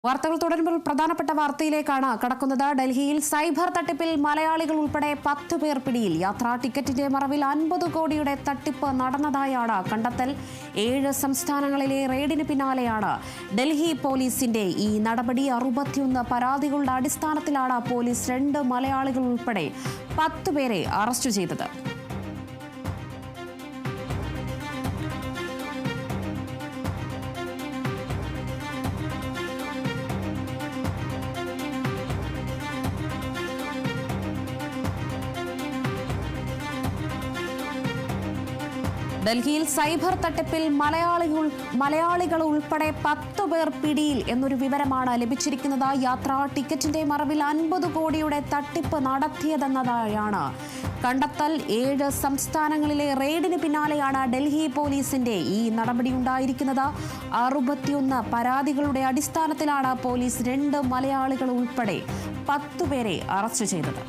വാർത്തകൾ തുടരുമ്പോൾ പ്രധാനപ്പെട്ട വാർത്തയിലേക്കാണ് കടക്കുന്നത്. ഡൽഹിയിൽ സൈബർ തട്ടിപ്പിൽ മലയാളികൾ ഉൾപ്പെടെ 10 പേർ പിടിയിൽ. യാത്രാ ടിക്കറ്റിന്റെ മറവിൽ 50 കോടിയുടെ തട്ടിപ്പ് നടന്നതായാണ് കണ്ടെത്തൽ. 7 സംസ്ഥാനങ്ങളിലെ റെയ്ഡിന് പിന്നാലെയാണ് ഡൽഹി പോലീസിന്റെ ഈ നടപടി. 61 പരാതികളുടെ അടിസ്ഥാനത്തിലാണ് പോലീസ് 2 മലയാളികൾ ഉൾപ്പെടെ 10 പേരെ അറസ്റ്റ് ചെയ്തത്. ഡൽഹിയിൽ സൈബർ തട്ടിപ്പിൽ മലയാളികൾ ഉൾപ്പെടെ 10 പേർ പിടിയിൽ എന്നൊരു വിവരമാണ് ലഭിച്ചിരിക്കുന്നത്. യാത്രാ ടിക്കറ്റിന്റെ മറവിൽ 50 കോടിയുടെ തട്ടിപ്പ് നടത്തിയതെന്നതാണ് കണ്ടെത്തൽ. 7 സംസ്ഥാനങ്ങളിലെ റെയ്ഡിന് പിന്നാലെയാണ് ഡൽഹി പോലീസിന്റെ ഈ നടപടി ഉണ്ടായിരിക്കുന്നത്. 61 പരാതികളുടെ അടിസ്ഥാനത്തിലാണ് പോലീസ് 2 മലയാളികൾ ഉൾപ്പെടെ 10 പേരെ അറസ്റ്റ് ചെയ്തത്.